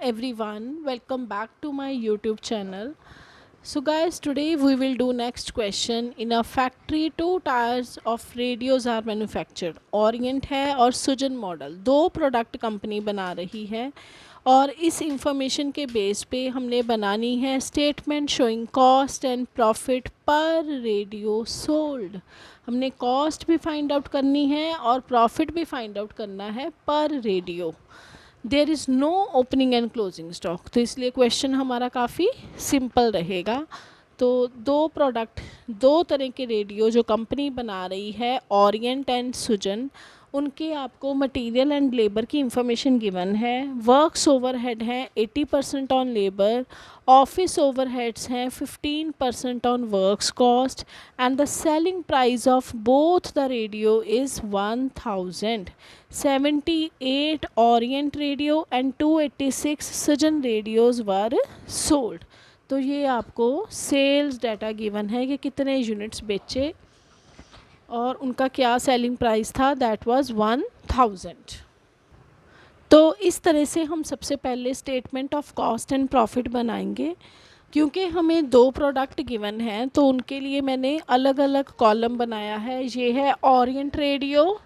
everyone, welcome back to my YouTube channel. So guys, today we will do next question. In a factory, two types of radios are manufactured. Orient है और सुजन model, दो product company बना रही है और इस information के base पे हमने बनानी है statement showing cost and profit पर रेडियो सोल्ड. हमने कॉस्ट भी फाइंड आउट करनी है और प्रॉफिट भी फाइंड आउट करना है पर radio. There is no opening and closing stock, तो इसलिए क्वेश्चन हमारा काफ़ी सिंपल रहेगा. तो दो तरह के रेडियो जो कंपनी बना रही है ओरिएंट एंड सुजन, उनके आपको मटेरियल एंड लेबर की इंफॉर्मेशन गिवन है. वर्क्स ओवरहेड हैं 80% ऑन लेबर, ऑफिस ओवरहेड्स हैं 15% on works cost and the selling price of both the radio is 1000. 78 Orient radio and 286 Sujan radios were sold. तो ये आपको sales data given है कि कितने यूनिट्स बेचे और उनका क्या सेलिंग प्राइस था, दैट वाज 1000. तो इस तरह से हम सबसे पहले statement of cost and profit बनाएंगे. क्योंकि हमें दो प्रोडक्ट गिवन हैं तो उनके लिए मैंने अलग अलग कॉलम बनाया है. ये है Orient radio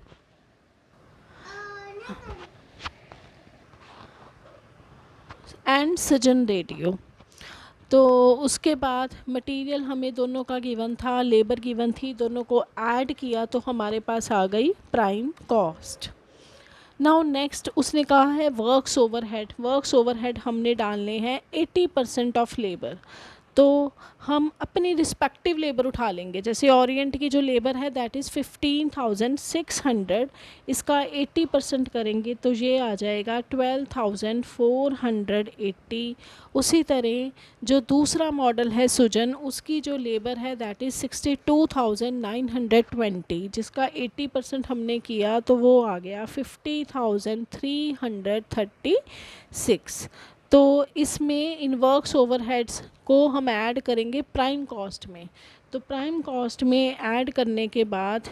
and Sajjan radio. तो उसके बाद मटेरियल हमें दोनों का गिवन था, लेबर गिवन थी, दोनों को ऐड किया तो हमारे पास आ गई प्राइम कॉस्ट. नाउ नेक्स्ट उसने कहा है वर्क्स ओवरहेड. वर्क्स ओवरहेड हमने डालने हैं 80% ऑफ लेबर. तो हम अपनी रिस्पेक्टिव लेबर उठा लेंगे. जैसे ओरिएंट की जो लेबर है दैट इज़ 15,600, इसका 80% करेंगे तो ये आ जाएगा 12,480. उसी तरह जो दूसरा मॉडल है सुजन, उसकी जो लेबर है दैट इज़ 62,920, जिसका 80% हमने किया तो वो आ गया 50,336. तो इसमें इन वर्क्स ओवरहेड्स को हम ऐड करेंगे प्राइम कॉस्ट में. तो प्राइम कॉस्ट में ऐड करने के बाद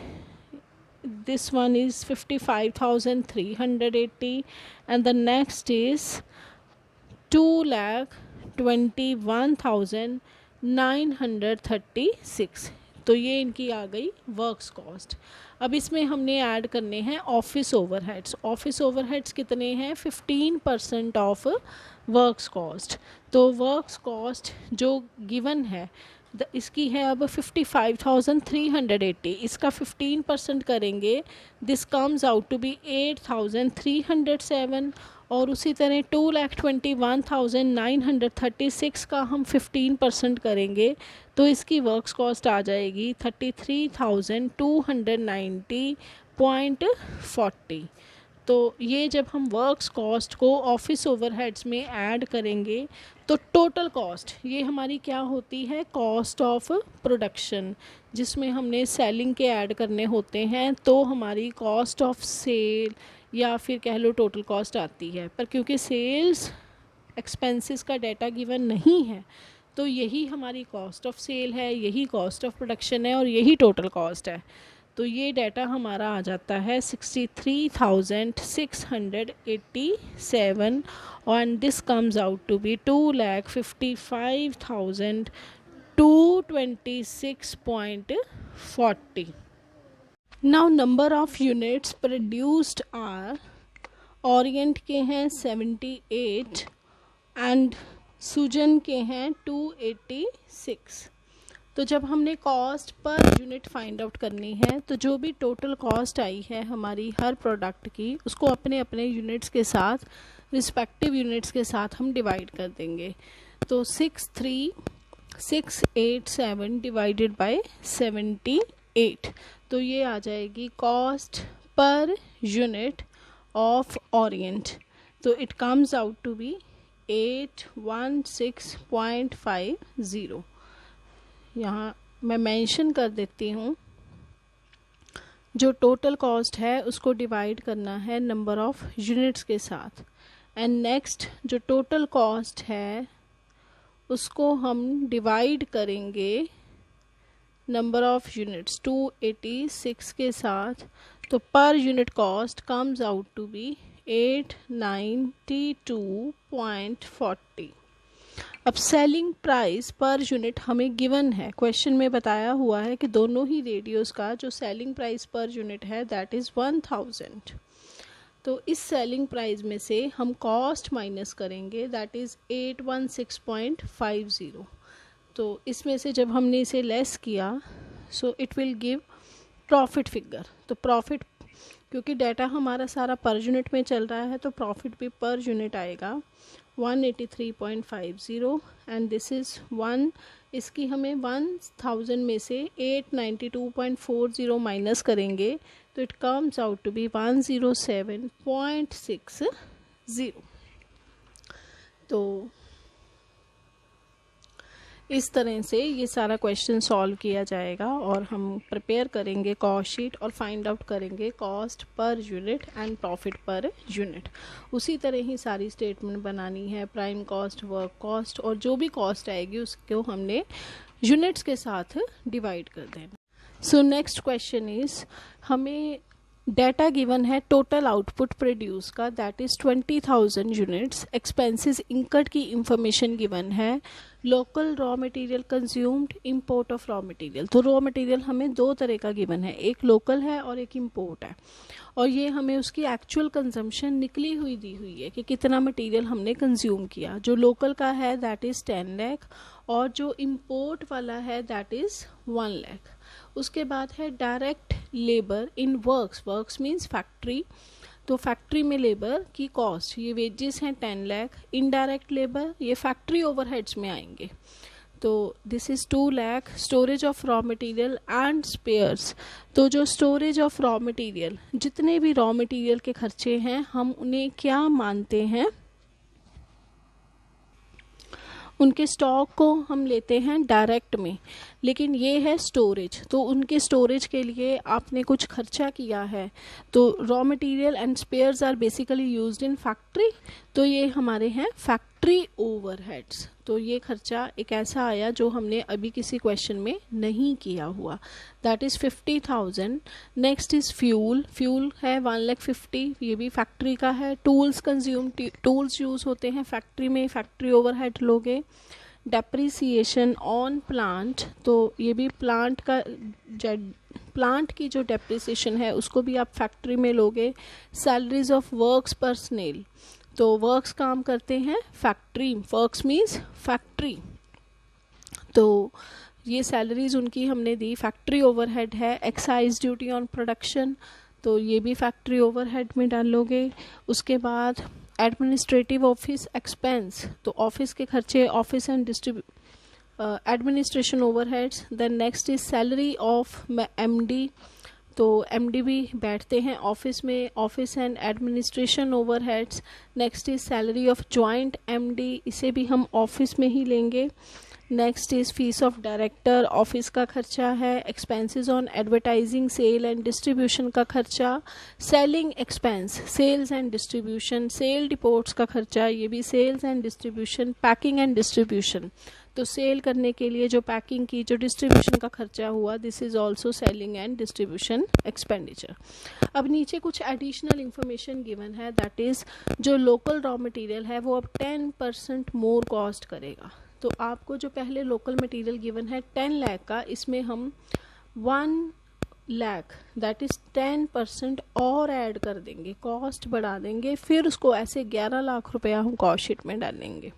this one is 55,380 and the next is 2,21,936. तो ये इनकी आ गई वर्क्स कॉस्ट. अब इसमें हमने ऐड करने हैं ऑफिस ओवरहेड्स. ऑफिस ओवरहेड्स कितने हैं? 15% ऑफ वर्क्स कॉस्ट. तो वर्क्स कॉस्ट जो गिवन है इसकी है अब 55,380. इसका 15% करेंगे, this comes out to be 8,307. और उसी तरह 2,21,936 का हम 15% करेंगे तो इसकी वर्क्स कॉस्ट आ जाएगी 33,290.40. तो ये जब हम वर्क्स कॉस्ट को ऑफिस ओवरहेड्स में ऐड करेंगे तो टोटल कॉस्ट ये हमारी क्या होती है? कॉस्ट ऑफ प्रोडक्शन, जिसमें हमने सेलिंग के ऐड करने होते हैं. तो हमारी कॉस्ट ऑफ सेल या फिर कह लो टोटल कॉस्ट आती है. पर क्योंकि सेल्स एक्सपेंसेस का डाटा गिवन नहीं है तो यही हमारी कॉस्ट ऑफ सेल है, यही कॉस्ट ऑफ प्रोडक्शन है और यही टोटल कॉस्ट है. तो ये डाटा हमारा आ जाता है 63,687 and this comes out to be 2,55,226.40. Now number of units produced are, ओरिएंट के हैं 78 एंड सुजन के हैं 286. तो जब हमने cost per unit find out करनी है तो जो भी टोटल कॉस्ट आई है हमारी हर प्रोडक्ट की, उसको अपने अपने यूनिट्स के साथ, रिस्पेक्टिव यूनिट्स के साथ हम डिवाइड कर देंगे. तो 63,687 डिवाइडेड बाय 78. तो ये आ जाएगी cost per unit of orient. तो it comes out to be 816.50. यहाँ मैं मेंशन कर देती हूँ, जो टोटल कॉस्ट है उसको डिवाइड करना है नंबर ऑफ़ यूनिट्स के साथ. एंड नेक्स्ट जो टोटल कॉस्ट है उसको हम डिवाइड करेंगे नंबर ऑफ़ यूनिट्स 286 के साथ. तो per unit cost comes out to be 892.40। अब सेलिंग प्राइस पर यूनिट हमें गिवन है, क्वेश्चन में बताया हुआ है कि दोनों ही रेडियोस का जो सेलिंग प्राइस पर यूनिट है दैट इज़ 1000। तो इस सेलिंग प्राइस में से हम कॉस्ट माइनस करेंगे दैट इज़ 816.50। तो इसमें से जब हमने इसे लेस किया so it will give profit figure. तो प्रॉफिट, क्योंकि डाटा हमारा सारा पर यूनिट में चल रहा है तो प्रॉफिट भी पर यूनिट आएगा 183.50 एंड दिस इज़ 1। इसकी हमें 1000 में से 892.40 माइनस करेंगे तो it comes out to be 107.60। तो इस तरह से ये सारा क्वेश्चन सॉल्व किया जाएगा और हम प्रिपेयर करेंगे कॉस्ट शीट और फाइंड आउट करेंगे cost per unit and profit per unit. उसी तरह ही सारी स्टेटमेंट बनानी है, प्राइम कॉस्ट, वर्क कॉस्ट, और जो भी कॉस्ट आएगी उसको हमने यूनिट्स के साथ डिवाइड कर देना। सो नेक्स्ट क्वेश्चन इज, हमें डाटा गिवन है टोटल आउटपुट प्रोड्यूस का that is 20,000 units. Expenses incurred की इंफॉर्मेशन गिवन है, local raw material consumed, import of raw material. तो रॉ मटेरियल हमें दो तरह का गिवन है, एक लोकल है और एक इंपोर्ट है, और ये हमें उसकी एक्चुअल कंजम्पशन निकली हुई दी हुई है कि कितना मटेरियल हमने कंज्यूम किया। जो लोकल का है दैट इज़ 10 लाख और जो इंपोर्ट वाला है दैट इज़ 1 लाख। उसके बाद है direct labour in works, works means factory. तो फैक्ट्री में लेबर की कॉस्ट, ये वेजेस हैं 10 लाख। इनडायरेक्ट लेबर ये फैक्ट्री ओवरहेड्स में आएंगे, तो this is 2 lakh. Storage of raw material and spheres, तो जो स्टोरेज ऑफ रॉ मटेरियल, जितने भी रॉ मटेरियल के खर्चे हैं हम उन्हें क्या मानते हैं, उनके स्टॉक को हम लेते हैं डायरेक्ट में, लेकिन ये है स्टोरेज। तो उनके स्टोरेज के लिए आपने कुछ खर्चा किया है, तो raw material and spares are basically used in factory, तो ये हमारे हैं फैक्ट्री ओवरहेड्स। तो ये खर्चा एक ऐसा आया जो हमने अभी किसी क्वेश्चन में नहीं किया हुआ, that is 50,000। Next is fuel, fuel है 1,50,000, ये भी फैक्ट्री का है। टूल्स कंज्यूम, टूल्स यूज़ होते हैं फैक्ट्री में, फैक्ट्री ओवरहेड लोगे। डेप्रिसिएशन ऑन प्लांट, तो ये भी प्लांट का, प्लांट की जो डेप्रिसिएशन है उसको भी आप फैक्ट्री में लोगे। सैलरीज ऑफ वर्क्स पर्सनल, तो वर्क्स काम करते हैं फैक्ट्री, वर्क्स मीन्स फैक्ट्री, तो ये सैलरीज उनकी हमने दी, फैक्ट्री ओवरहेड है। एक्साइज ड्यूटी ऑन प्रोडक्शन, तो ये भी फैक्ट्री ओवरहेड में डालोगे। उसके बाद एडमिनिस्ट्रेटिव ऑफिस एक्सपेंस, तो ऑफिस के खर्चे, office and administration overheads. Then next is salary of MD, तो एमडी भी बैठते हैं ऑफिस में, office and administration overheads. Next is salary of joint MD, इसे भी हम ऑफिस में ही लेंगे। Next is fees of director, office का खर्चा है। Expenses on advertising, sale and distribution का खर्चा। Selling expense, sales and distribution, sale reports का खर्चा, ये भी sales and distribution. Packing and distribution, तो सेल करने के लिए जो पैकिंग की, जो डिस्ट्रीब्यूशन का खर्चा हुआ, this is also selling and distribution expenditure. अब नीचे कुछ एडिशनल इंफॉर्मेशन गिवन है, दैट इज जो लोकल रॉ मटेरियल है वो अब 10% मोर कॉस्ट करेगा। तो आपको जो पहले लोकल मटेरियल गिवन है 10 लाख का, इसमें हम 1 लाख दैट इज 10% और ऐड कर देंगे, कॉस्ट बढ़ा देंगे, फिर उसको ऐसे 11 लाख रुपया हम कॉस्ट शीट में डालेंगे।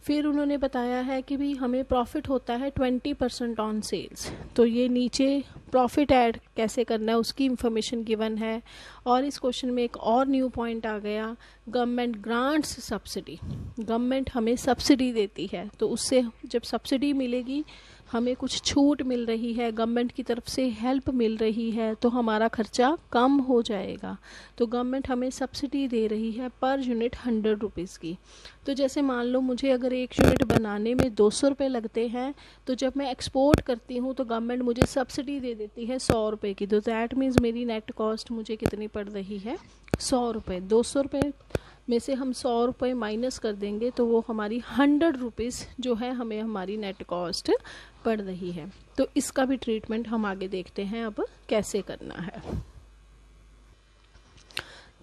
फिर उन्होंने बताया है कि भी हमें प्रॉफिट होता है 20% ऑन सेल्स, तो ये नीचे प्रॉफिट ऐड कैसे करना है उसकी इंफॉर्मेशन गिवन है। और इस क्वेश्चन में एक और न्यू पॉइंट आ गया, गवर्नमेंट ग्रांट्स सब्सिडी, गवर्नमेंट हमें सब्सिडी देती है, तो उससे जब सब्सिडी मिलेगी हमें कुछ छूट मिल रही है, गवर्नमेंट की तरफ से हेल्प मिल रही है, तो हमारा खर्चा कम हो जाएगा। तो गवर्नमेंट हमें सब्सिडी दे रही है पर यूनिट 100 रुपीज़ की। तो जैसे मान लो मुझे अगर एक यूनिट बनाने में 200 रुपये लगते हैं, तो जब मैं एक्सपोर्ट करती हूँ तो गवर्नमेंट मुझे सब्सिडी दे देती है 100 रुपये की, तो दैट मीन्स मेरी नेट कॉस्ट मुझे कितनी पड़ रही है, 100 रुपये। 200 रुपये में से हम 100 रुपये माइनस कर देंगे तो वो हमारी 100 रुपीज़ जो है हमें हमारी नेट कॉस्ट पड़ रही है। तो इसका भी ट्रीटमेंट हम आगे देखते हैं अब कैसे करना है।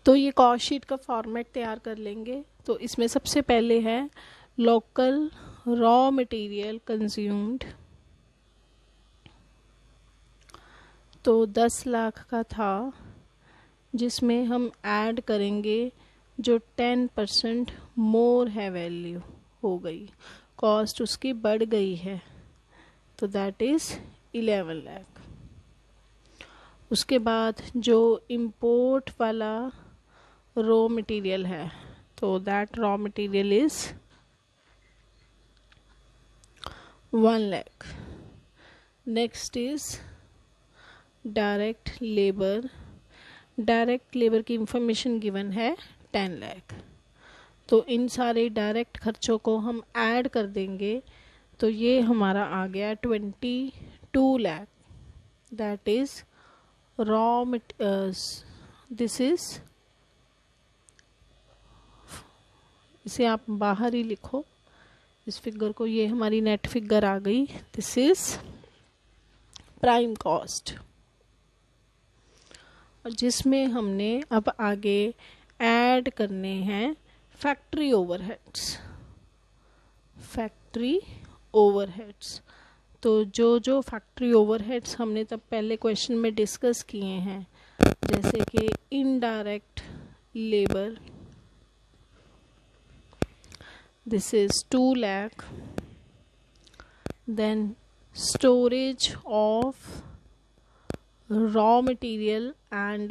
तो ये कॉस्ट शीट का फॉर्मेट तैयार कर लेंगे। तो इसमें सबसे पहले है लोकल रॉ मटेरियल कंज्यूम्ड, तो 10 लाख का था, जिसमें हम ऐड करेंगे जो 10% मोर है वैल्यू हो गई, कॉस्ट उसकी बढ़ गई है, तो दैट इज़ 11 लाख। उसके बाद जो इंपोर्ट वाला रॉ मटेरियल है, तो that raw material is 1 lakh. Next is direct labour. Direct labour की इंफॉर्मेशन गिवन है 10 लाख। तो इन सारे डायरेक्ट खर्चों को हम ऐड कर देंगे, तो ये हमारा आ गया 22 lakh. That is raw this is, इसे आप बाहर ही लिखो इस फिगर को, ये हमारी नेट फिगर आ गई। दिस इज़ प्राइम कॉस्ट, और जिसमें हमने अब आगे ऐड करने हैं फैक्ट्री ओवरहेड्स। फैक्ट्री ओवरहेड्स, तो जो फैक्ट्री ओवरहेड्स हमने तब पहले क्वेश्चन में डिस्कस किए हैं, जैसे कि indirect labour, this is 2 lakh. Then storage of raw material and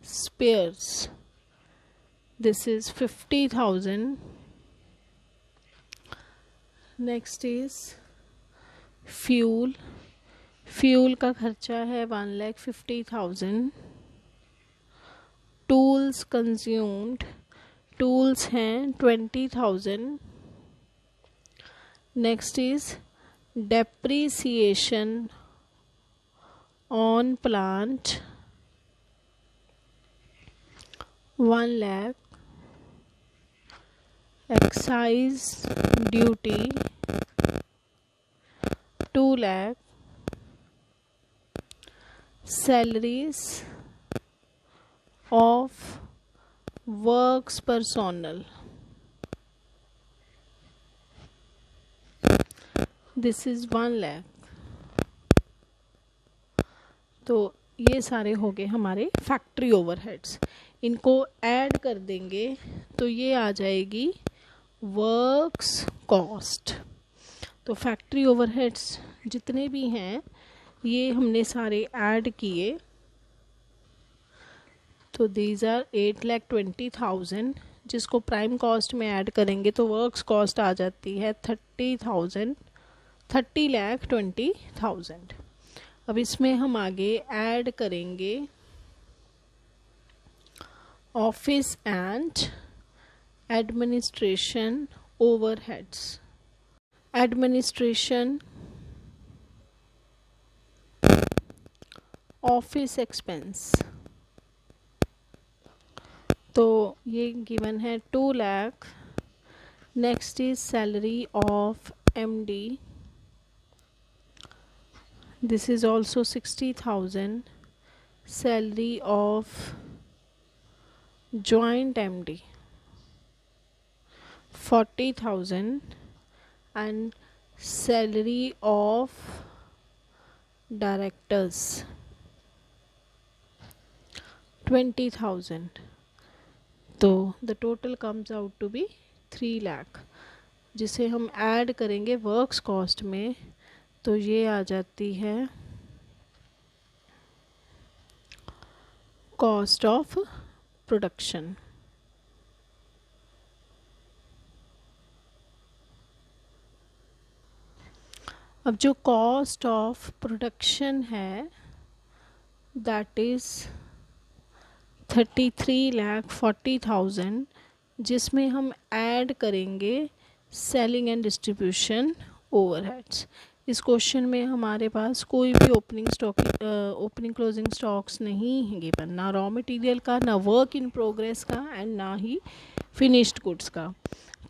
spares, this is 50,000. next is fuel का खर्चा है 1,50,000. tools consumed, tools हैं 20,000. next is depreciation on plant 1 lakh. excise duty 2 lakh. salaries of works personnel, this is 1 lakh. तो ये सारे हो गए हमारे फैक्ट्री ओवरहेड्स। इनको ऐड कर देंगे तो ये आ जाएगी वर्क्स कॉस्ट। तो फैक्ट्री ओवरहेड्स जितने भी हैं ये हमने सारे ऐड किए, तो दीज आर 8,20,000, जिसको प्राइम कॉस्ट में ऐड करेंगे तो वर्क्स कॉस्ट आ जाती है 30,20,000। अब इसमें हम आगे ऐड करेंगे office and administration overheads. Administration office expense, तो ये गिवन है 2 lakh. Next is salary of MD, this is also 60,000. salary of joint MD 40,000, and salary of directors 20,000. तो the total comes out to be 3 lakh, जिसे हम add करेंगे works cost में, तो ये आ जाती है कॉस्ट ऑफ प्रोडक्शन। अब जो कॉस्ट ऑफ प्रोडक्शन है दैट इज़ 33,40,000, जिसमें हम ऐड करेंगे सेलिंग एंड डिस्ट्रीब्यूशन ओवरहेड्स। इस क्वेश्चन में हमारे पास कोई भी ओपनिंग क्लोजिंग स्टॉक्स नहीं है गिवन, ना रॉ मटेरियल का, ना वर्क इन प्रोग्रेस का, एंड ना ही फिनिश्ड गुड्स का।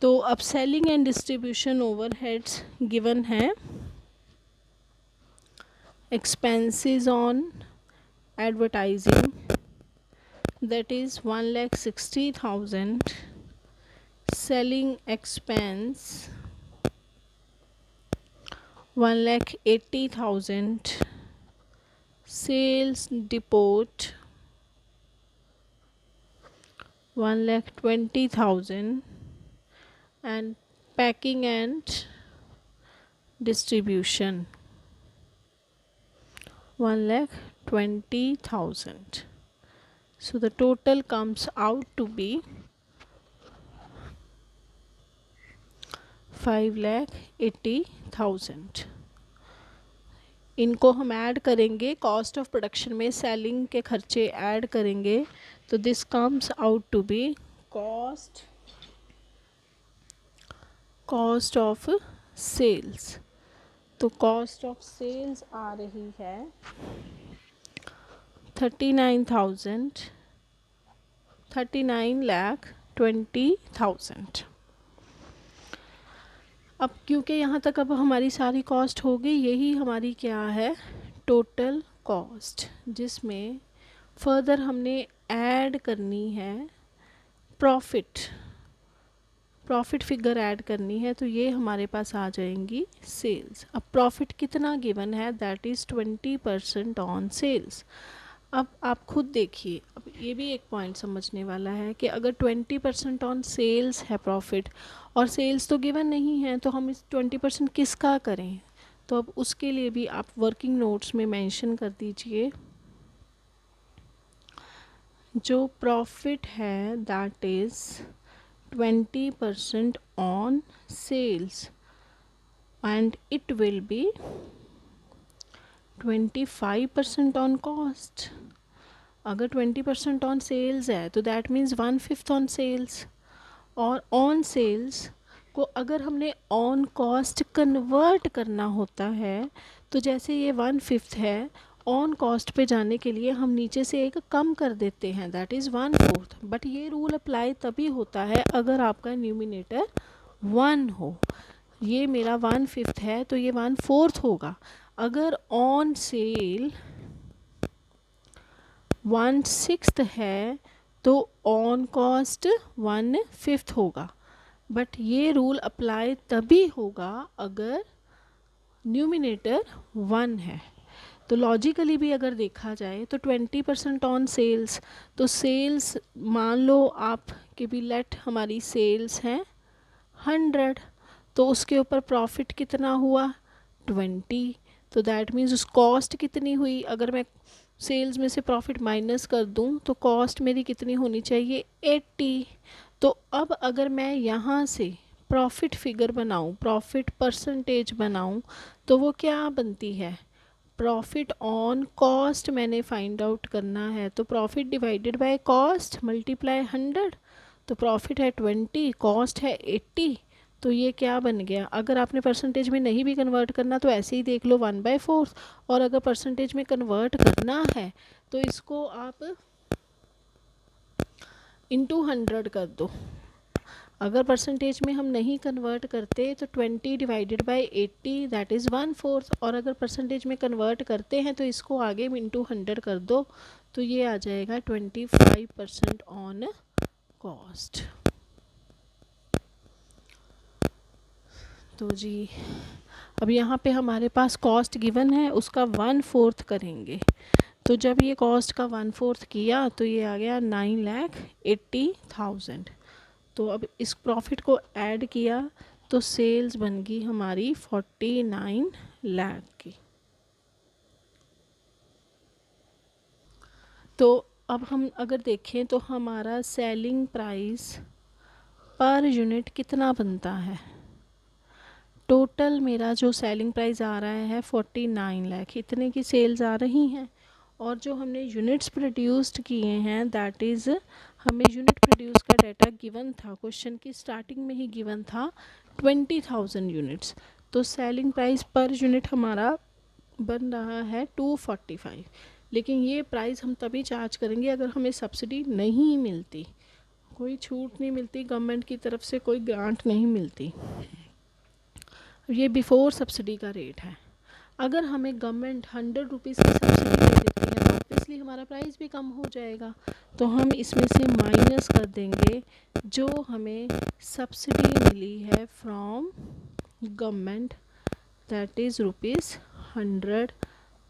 तो अब selling and distribution overheads given है expenses on advertising, that is 1,60,000. Selling expense 1,80,000. Sales depot 1,20,000. And packing and distribution 1,20,000. So the total comes out to be 5,80,000. इनको हम add करेंगे, कॉस्ट ऑफ प्रोडक्शन में selling के खर्चे ऐड करेंगे, तो this comes out to be cost of sales. तो cost of sales आ रही है 39,20,000. अब क्योंकि यहाँ तक अब हमारी सारी कॉस्ट हो गई, यही हमारी क्या है टोटल कॉस्ट, जिसमें फर्दर हमने ऐड करनी है प्रॉफिट फिगर ऐड करनी है. तो ये हमारे पास आ जाएंगी सेल्स. अब प्रॉफिट कितना गिवन है, दैट इज़ 20% ऑन सेल्स. अब आप खुद देखिए, अब ये भी एक पॉइंट समझने वाला है कि अगर 20% ऑन सेल्स है प्रॉफिट, और सेल्स तो गिवन नहीं है, तो हम इस 20% किसका करें. तो अब उसके लिए भी आप वर्किंग नोट्स में मेंशन कर दीजिए, जो प्रॉफिट है that is 20% on sales and it will be 25% on cost. अगर 20% ऑन सेल्स है तो दैट मीन्स 1/5 ऑन सेल्स. और ऑन सेल्स को अगर हमने ऑन कॉस्ट कन्वर्ट करना होता है, तो जैसे ये 1/5 है, ऑन कॉस्ट पे जाने के लिए हम नीचे से एक कम कर देते हैं, दैट इज़ 1/4. बट ये रूल अप्लाई तभी होता है अगर आपका न्यूमिनेटर 1 हो. ये मेरा 1/5 है तो ये 1/4 होगा. अगर ऑन सेल 1/6 है तो ऑन कॉस्ट 1/5 होगा. बट ये रूल अप्लाई तभी होगा अगर न्यूमिनेटर 1 है. तो लॉजिकली भी अगर देखा जाए तो 20% ऑन सेल्स, तो सेल्स मान लो आप कि भी लेट हमारी सेल्स हैं 100, तो उसके ऊपर प्रॉफिट कितना हुआ 20. तो दैट मीन्स उस कॉस्ट कितनी हुई, अगर मैं सेल्स में से प्रॉफिट माइनस कर दूं तो कॉस्ट मेरी कितनी होनी चाहिए 80. तो अब अगर मैं यहाँ से प्रॉफिट फिगर बनाऊं, प्रॉफिट परसेंटेज बनाऊं, तो वो क्या बनती है, प्रॉफिट ऑन कॉस्ट मैंने फाइंड आउट करना है. तो profit divided by cost multiply 100. तो प्रॉफिट है 20, कॉस्ट है 80. तो ये क्या बन गया, अगर आपने परसेंटेज में नहीं भी कन्वर्ट करना तो ऐसे ही देख लो 1/4. और अगर परसेंटेज में कन्वर्ट करना है तो इसको आप इंटू 100 कर दो. अगर परसेंटेज में हम नहीं कन्वर्ट करते तो 20 डिवाइडेड बाय 80 दैट इज़ 1/4. और अगर परसेंटेज में कन्वर्ट करते हैं तो इसको आगे इंटू 100 कर दो, तो ये आ जाएगा 25% ऑन कॉस्ट. तो जी अब यहाँ पे हमारे पास कॉस्ट गिवन है, उसका 1/4 करेंगे. तो जब ये कॉस्ट का 1/4 किया तो ये आ गया 9,80,000. तो अब इस प्रॉफिट को ऐड किया तो सेल्स बन गई हमारी 49 लाख की. तो अब हम अगर देखें तो हमारा सेलिंग प्राइस पर यूनिट कितना बनता है. टोटल मेरा जो सेलिंग प्राइस आ रहा है 49 लाख, इतने की सेल्स आ रही हैं. और जो हमने यूनिट्स प्रोड्यूस्ड किए हैं दैट इज़, हमें यूनिट प्रोड्यूस का डाटा गिवन था, क्वेश्चन की स्टार्टिंग में ही गिवन था 20,000 यूनिट्स. तो सेलिंग प्राइस पर यूनिट हमारा बन रहा है 245. लेकिन ये प्राइस हम तभी चार्ज करेंगे अगर हमें सब्सिडी नहीं मिलती, कोई छूट नहीं मिलती, गवर्नमेंट की तरफ से कोई ग्रांट नहीं मिलती. ये बिफोर सब्सिडी का रेट है. अगर हमें गवर्नमेंट 100 रुपीज़ की सब्सिडी दे देती है वापस ऑब्वियसली हमारा प्राइस भी कम हो जाएगा। तो हम इसमें से माइनस कर देंगे जो हमें सब्सिडी मिली है फ्रॉम गवर्नमेंट, दैट इज़ ₹100।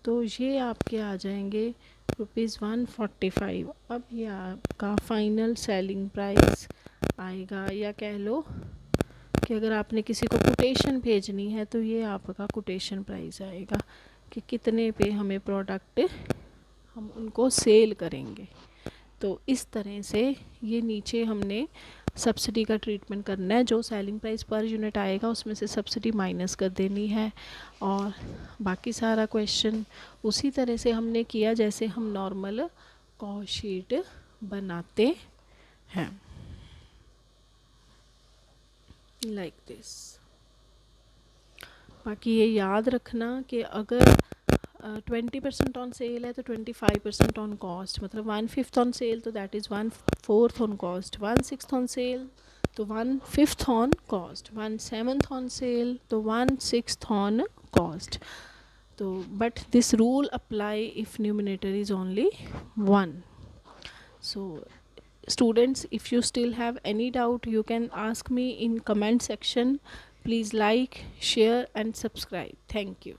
तो ये आपके आ जाएंगे ₹145। अब ये आपका फाइनल सेलिंग प्राइस आएगा, या कह लो कि अगर आपने किसी को कोटेशन भेजनी है तो ये आपका कोटेशन प्राइस आएगा कि कितने पे हमें प्रोडक्ट हम उनको सेल करेंगे। तो इस तरह से ये नीचे हमने सब्सिडी का ट्रीटमेंट करना है। जो सेलिंग प्राइस पर यूनिट आएगा उसमें से सब्सिडी माइनस कर देनी है, और बाकी सारा क्वेश्चन उसी तरह से हमने किया जैसे हम नॉर्मल कॉस्ट शीट बनाते हैं, लाइक दिस। बाकी ये याद रखना कि अगर 20% ऑन सेल है तो 25% ऑन कॉस्ट, मतलब 1/5 ऑन सेल तो that is 1/4 on cost, 1/6 on sale तो 1/5 ऑन कॉस्ट, 1/7 ऑन सेल तो 1/6 ऑन कॉस्ट। तो but this rule apply if numerator is only 1। So students, if you still have any doubt you can ask me in comment section. Please like, share and subscribe. Thank you.